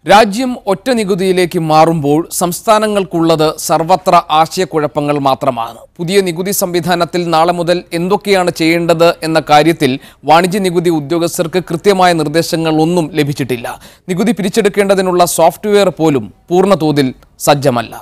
രാജ്യം ഒറ്റ നികുതിയിലേക്ക് മാറുമ്പോൾ സംസ്ഥാനങ്ങൾക്കുള്ളത് സർവത്ര ആശയക്കുഴപ്പങ്ങൾ മാത്രമാണ്. പുതിയ നികുതി സംവിധാനത്തിൽ നാളെ മുതൽ എന്തൊക്കെയാണ് ചെയ്യേണ്ടത് എന്ന കാര്യത്തിൽ വാണിജ്യ നികുതി ഉദ്യോഗസ്ഥർക്ക് കൃത്യമായ നിർദ്ദേശങ്ങൾ ഒന്നും ലഭിച്ചിട്ടില്ല. നികുതി പിരിച്ചെടുക്കേണ്ടതിനുള്ള സോഫ്റ്റ്വെയർ പോലും പൂർണ്ണതോതിൽ സജ്ജമല്ല.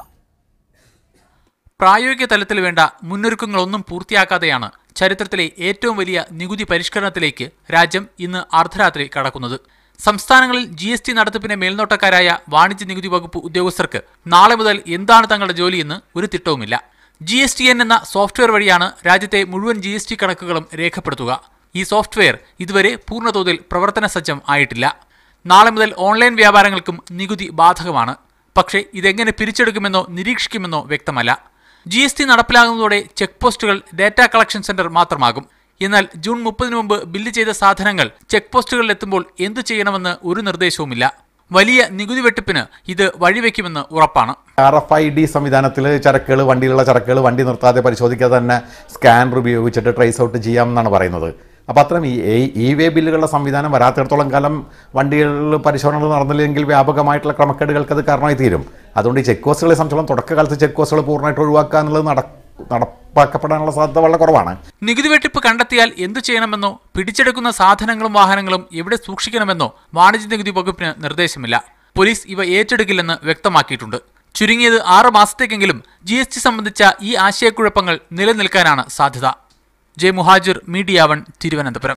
പ്രായോഗിക തലത്തിൽ വേണ്ട മുന്നൊരുക്കങ്ങളൊന്നും പൂർത്തിയാക്കാതെയാണ് ചരിത്രത്തിലെ ഏറ്റവും വലിയ നികുതി പരിഷ്കരണത്തിലേക്ക് രാജ്യം ഇന്ന് അർദ്ധരാത്രി കടക്കുന്നത്. സംസ്ഥാനങ്ങളിൽ GST നടത്തിപ്പിന്റെ മേൽനോട്ടക്കാരായ വാണിജ്യ നികുതി വകുപ്പ് ഉദ്യോഗസ്ഥർക്ക് നാളെ മുതൽ എന്താണ് തങ്ങളുടെ ജോലിയെന്ന് ഒരു തിട്ടവുമില്ല. GSTN എന്ന സോഫ്റ്റ്വെയർ വഴിയാണ് രാജ്യത്തെ മുഴുവൻ GST കണക്കുകളും രേഖപ്പെടുത്തുക. ഈ സോഫ്റ്റ്വെയർ ഇതുവരെ പൂർണ്ണതോതിൽ പ്രവർത്തന സജ്ജം ആയിട്ടില്ല. നാളെ മുതൽ ഓൺലൈൻ വ്യാപാരങ്ങൾക്കും നികുതി ബാധകമാണ്. പക്ഷേ ഇതെങ്ങനെ പിരിച്ചെടുക്കുമെന്നോ നിരീക്ഷിക്കുമെന്നോ വ്യക്തമല്ല. GST നടപ്പിലാകുന്നതോടെ ചെക്ക് പോസ്റ്റുകൾ ഡാറ്റ കളക്ഷൻ സെന്റർ മാത്രമാകും. എന്നാൽ ജൂൺ 30 മുമ്പ് ബില്ല് ചെയ്ത സാധനങ്ങൾ ചെക്ക് പോസ്റ്റുകളിൽ എത്തുമ്പോൾ എന്തു ചെയ്യണമെന്ന് ഒരു നിർദ്ദേശവുമില്ല. വലിയ നികുതി വെട്ടിപ്പിന് ഇത് വഴിവെക്കുമെന്ന് ഉറപ്പാണ്. RFID സംവിധാനത്തിൽ ചരക്കുകൾ, വണ്ടിയിലുള്ള ചരക്കുകൾ വണ്ടി നിർത്താതെ പരിശോധിക്കാതെ തന്നെ സ്കാനർ ഉപയോഗിച്ചിട്ട് ട്രേസ് ഔട്ട് ചെയ്യാമെന്നാണ് പറയുന്നത്. അപ്പോൾ അത്തരം ഈ വേ ബില്ലുകളുടെ സംവിധാനം വരാത്തിടത്തോളം കാലം വണ്ടികളിൽ പരിശോധനകൾ നടന്നില്ലെങ്കിൽ വ്യാപകമായിട്ടുള്ള ക്രമക്കേടുകൾക്ക് അത് കാരണമായി തീരും. അതുകൊണ്ട് ഈ ചെക്ക് പോസ്റ്റുകളെ സംബന്ധിച്ചോളം തുടക്കകാലത്ത് ചെക്ക് പോസ്റ്റുകൾ പൂർണ്ണമായിട്ട് ഒഴിവാക്കുക എന്നുള്ളത് നടപ്പാക്കപ്പെടാനുള്ള സാധ്യത വളരെ കുറവാണ്. നികുതി വെട്ടിപ്പ് കണ്ടെത്തിയാൽ എന്തു ചെയ്യണമെന്നോ പിടിച്ചെടുക്കുന്ന സാധനങ്ങളും വാഹനങ്ങളും എവിടെ സൂക്ഷിക്കണമെന്നോ വാണിജ്യ നികുതി വകുപ്പിന് നിർദ്ദേശമില്ല. പോലീസ് ഇവ ഏറ്റെടുക്കില്ലെന്ന് വ്യക്തമാക്കിയിട്ടുണ്ട്. ചുരുങ്ങിയത് 6 മാസത്തേക്കെങ്കിലും GST സംബന്ധിച്ച ഈ ആശയക്കുഴപ്പങ്ങൾ നിലനിൽക്കാനാണ് സാധ്യത. J Muhajir, media 1, Thiruvananthapuram.